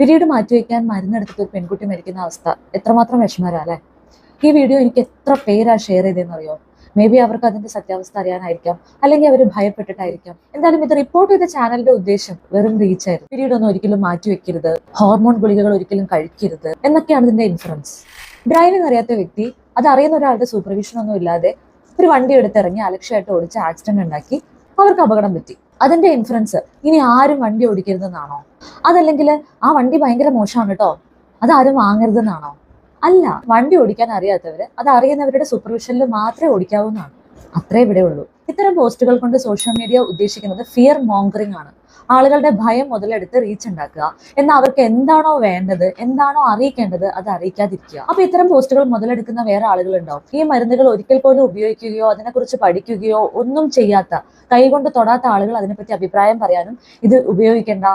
Period മാറ്റിവെക്കാൻ മരുന്നെടുത്തിട്ട് ഒരു പെൺകുട്ടി മരിക്കുന്ന അവസ്ഥ എത്രമാത്രം വിഷമകരല്ലേ. ഈ വീഡിയോ എനിക്ക് എത്ര പേരാ ഷെയർ ചെയ്തതെന്നറിയോ? മേ ബി അവർക്ക് അതിന്റെ സത്യാവസ്ഥ അറിയാനായിരിക്കാം, അല്ലെങ്കിൽ അവർ ഭയപ്പെട്ടിട്ടായിരിക്കാം. എന്തായാലും ഇത് റിപ്പോർട്ട് ചെയ്ത ചാനലിന്റെ ഉദ്ദേശം വെറും റീച്ച് ആയിരുന്നു. പീരീഡ് ഒന്നും ഒരിക്കലും മാറ്റിവെക്കരുത്, ഹോർമോൺ ഗുളികകൾ ഒരിക്കലും കഴിക്കരുത് എന്നൊക്കെയാണ് ഇതിന്റെ ഇൻഫ്ലുവൻസ്. ഡ്രൈവിംഗ് അറിയാത്ത വ്യക്തി അത് അറിയുന്ന ഒരാളുടെ സൂപ്പർവിഷൻ ഒന്നും ഇല്ലാതെ ഒരു വണ്ടി എടുത്തിറങ്ങി അലക്ഷ്യമായിട്ട് ഓടിച്ച് ആക്സിഡന്റ് ഉണ്ടാക്കി അവർക്ക് അപകടം പറ്റി. അതിന്റെ ഇൻഫ്ലുവൻസ് ഇനി ആരും വണ്ടി ഓടിക്കരുതെന്നാണോ? അതല്ലെങ്കിൽ ആ വണ്ടി ഭയങ്കര മോശമാണ് കേട്ടോ, അതാരും വാങ്ങരുതെന്നാണോ? അല്ല, വണ്ടി ഓടിക്കാൻ അറിയാത്തവര് അത് അറിയുന്നവരുടെ സൂപ്പർവിഷനിൽ മാത്രമേ ഓടിക്കാവൂന്നാണ്. അത്രേ ഇവിടെ ഉള്ളൂ. ഇത്തരം പോസ്റ്റുകൾ കൊണ്ട് സോഷ്യൽ മീഡിയ ഉദ്ദേശിക്കുന്നത് ഫിയർ മോങ്കറിംഗ് ആണ്. ആളുകളുടെ ഭയം മുതലെടുത്ത് റീച്ച് ഉണ്ടാക്കുക. എന്നാൽ അവർക്ക് എന്താണോ വേണ്ടത്, എന്താണോ അറിയിക്കേണ്ടത് അത് അറിയിക്കാതിരിക്കുക. അപ്പൊ ഇത്തരം പോസ്റ്റുകൾ മുതലെടുക്കുന്ന വേറെ ആളുകൾ ഉണ്ടാവും. ഈ മരുന്നുകൾ ഒരിക്കൽ പോലും ഉപയോഗിക്കുകയോ അതിനെക്കുറിച്ച് പഠിക്കുകയോ ഒന്നും ചെയ്യാത്ത, കൈകൊണ്ട് തൊടാത്ത ആളുകൾ അതിനെപ്പറ്റി അഭിപ്രായം പറയാനും ഇത് ഉപയോഗിക്കേണ്ട,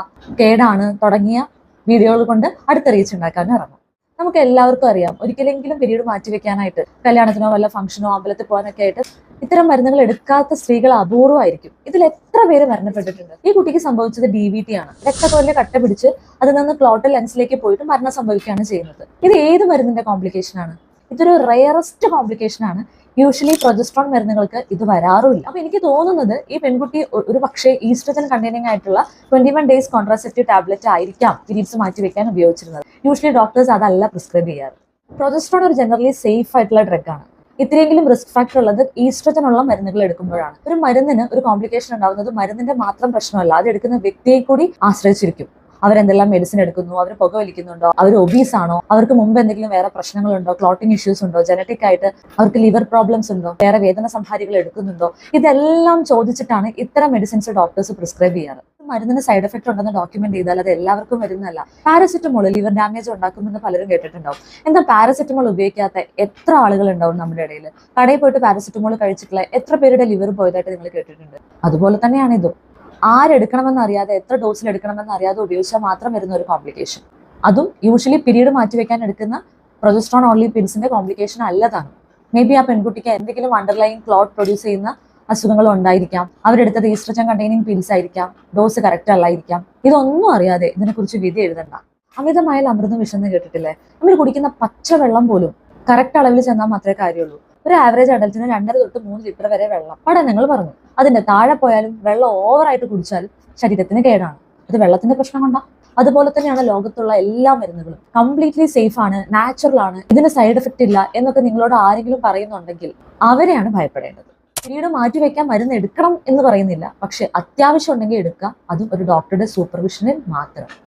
കേടാണ് തുടങ്ങിയ വീഡിയോകൾ കൊണ്ട് അടുത്ത റീച്ച് ഉണ്ടാക്കാനും ഇറങ്ങും. നമുക്ക് എല്ലാവർക്കും അറിയാം, ഒരിക്കലെങ്കിലും പീരീഡ് മാറ്റിവെക്കാനായിട്ട് കല്യാണത്തിനോ വല്ല ഫംഗ്ഷനോ അമ്പലത്തിൽ പോകാനൊക്കെ ആയിട്ട് ഇത്തരം മരുന്നുകൾ എടുക്കാത്ത സ്ത്രീകൾ അപൂർവമായിരിക്കും. ഇതിൽ എത്ര പേര് മരണപ്പെട്ടിട്ടുണ്ട്. ഈ കുട്ടിക്ക് സംഭവിച്ചത് DVT ആണ്. രക്തത്തോലിലെ കട്ട പിടിച്ച് അതിൽ നിന്ന് ക്ലോട്ട് ലെൻസിലേക്ക് പോയിട്ട് മരണം സംഭവിക്കുകയാണ് ചെയ്യുന്നത്. ഇത് ഏത് മരുന്നിന്റെ കോംപ്ലിക്കേഷൻ ആണ്? ഇതൊരു റയറസ്റ്റ് കോംപ്ലിക്കേഷൻ ആണ്. യൂഷ്വലി പ്രൊജസ്ട്രോൺ മരുന്നുകൾക്ക് ഇത് വരാറുമില്ല. അപ്പൊ എനിക്ക് തോന്നുന്നത് ഈ പെൺകുട്ടി ഒരു പക്ഷേ ഈസ്ട്രജൻ കണ്ടെയ്നിങ് ആയിട്ടുള്ള 21 ഡേയ്സ് കോൺട്രാസെപ്റ്റീവ് ടാബ്ലറ്റ് ആയിരിക്കാം പീരീഡ്സ് മാറ്റി വെക്കാൻ ഉപയോഗിച്ചിരുന്നത്. യൂഷ്വലി ഡോക്ടേഴ്സ് അതല്ല പ്രിസ്ക്രൈബ് ചെയ്യാറ്. പ്രൊജസ്ട്രോൺ ഒരു ജനറലി സേഫ് ആയിട്ടുള്ള ഡ്രഗ് ആണ്. ഇത്രയെങ്കിലും റിസ്ക് ഫാക്ടർ ഉള്ളത് ഈസ്ട്രജൻ ഉള്ള മരുന്നുകൾ എടുക്കുമ്പോഴാണ്. ഒരു മരുന്നിന് ഒരു കോംപ്ലിക്കേഷൻ ഉണ്ടാകുന്നത് മരുന്നിന്റെ മാത്രം പ്രശ്നമല്ല, അത് എടുക്കുന്ന വ്യക്തിയെ കൂടി ആശ്രയിച്ചിരിക്കും. അവരെന്തെല്ലാം മെഡിസിൻ എടുക്കുന്നു, അവർ പുകവലിക്കുന്നുണ്ടോ, അവർ ഒബീസ് ആണോ, അവർക്ക് മുമ്പ് എന്തെങ്കിലും വേറെ പ്രശ്നങ്ങളുണ്ടോ, ക്ലോട്ടിംഗ് ഇഷ്യൂസ് ഉണ്ടോ, ജനറ്റിക് ആയിട്ട് അവർക്ക് ലിവർ പ്രോബ്ലംസ് ഉണ്ടോ, വേറെ വേദന സംഹാരികൾ എടുക്കുന്നുണ്ടോ, ഇതെല്ലാം ചോദിച്ചിട്ടാണ് ഇത്തരം മെഡിസിൻസ് ഡോക്ടേഴ്സ് പ്രിസ്ക്രൈബ് ചെയ്യാറ്. മരുന്നിന് സൈഡ് എഫക്ട് ഉണ്ടെന്ന് ഡോക്യുമെന്റ് ചെയ്താൽ അത് എല്ലാവർക്കും വരുന്നതല്ല. പാരസെറ്റമോൾ ലിവർ ഡാമേജ് ഉണ്ടാക്കുമെന്ന് പലരും കേട്ടിട്ടുണ്ടാവും. എന്താ പാരസെറ്റമോൾ ഉപയോഗിക്കാത്ത എത്ര ആളുകൾ ഉണ്ടാവും നമ്മുടെ ഇടയിൽ? കടയിൽ പോയിട്ട് പാരസെറ്റമോൾ കഴിച്ചിട്ടുള്ള എത്ര പേരുടെ ലിവർ പോയതായിട്ട് നിങ്ങൾ കേട്ടിട്ടുണ്ട്? അതുപോലെ തന്നെയാണ് ഇതും. ആരെടുക്കണമെന്ന് അറിയാതെ, എത്ര ഡോസിൽ എടുക്കണമെന്ന് അറിയാതെ ഉപയോഗിച്ചാൽ മാത്രം വരുന്ന ഒരു കോംപ്ലിക്കേഷൻ. അതും യൂഷ്വലി പീരീഡ് മാറ്റിവെക്കാൻ എടുക്കുന്ന പ്രൊജസ്ട്രോൺ ഓൺലി പിൽസിന്റെ കോംപ്ലിക്കേഷൻ അല്ലതാണ്. മേ ബി ആ പെൺകുട്ടിക്ക് എന്തെങ്കിലും അണ്ടർലൈൻ ക്ലോട്ട് പ്രൊഡ്യൂസ് ചെയ്യുന്ന അസുഖങ്ങൾ ഉണ്ടായിരിക്കാം, അവരെടുത്തത് ഈസ്ട്രജൻ കണ്ടെയ്നിങ് പിൽസ് ആയിരിക്കാം, ഡോസ് കറക്റ്റ് അല്ലായിരിക്കാം. ഇതൊന്നും അറിയാതെ ഇതിനെക്കുറിച്ച് വിധി എഴുതണ്ട. അമിതമായ അമൃതം വിഷന്ന് കേട്ടിട്ടില്ലേ? നമ്മൾ കുടിക്കുന്ന പച്ചവെള്ളം പോലും കറക്റ്റ് അളവിൽ ചെന്നാൽ മാത്രമേ കാര്യമുള്ളൂ. ഒരു ആവറേജ് അഡൽറ്റിന് 2.5 തൊട്ട് 3 ലിറ്റർ വരെ വെള്ളം പഠനങ്ങൾ പറഞ്ഞു. അതിന്റെ താഴെ പോയാലും വെള്ളം ഓവറായിട്ട് കുടിച്ചാലും ശരീരത്തിന് കേടാണ്. അത് വെള്ളത്തിന്റെ പ്രശ്നം കൊണ്ടാ. അതുപോലെ തന്നെയാണ് ലോകത്തുള്ള എല്ലാ മരുന്നുകളും. കംപ്ലീറ്റ്ലി സേഫ് ആണ്, നാച്ചുറൽ ആണ്, ഇതിന് സൈഡ് എഫക്റ്റ് ഇല്ല എന്നൊക്കെ നിങ്ങളോട് ആരെങ്കിലും പറയുന്നുണ്ടെങ്കിൽ അവരെയാണ് ഭയപ്പെടേണ്ടത്. പീരീഡ് മാറ്റിവെക്കാൻ മരുന്ന് എടുക്കണം എന്ന് പറയുന്നില്ല, പക്ഷെ അത്യാവശ്യം ഉണ്ടെങ്കിൽ എടുക്കുക, അതും ഒരു ഡോക്ടറുടെ സൂപ്പർവിഷനിൽ മാത്രം.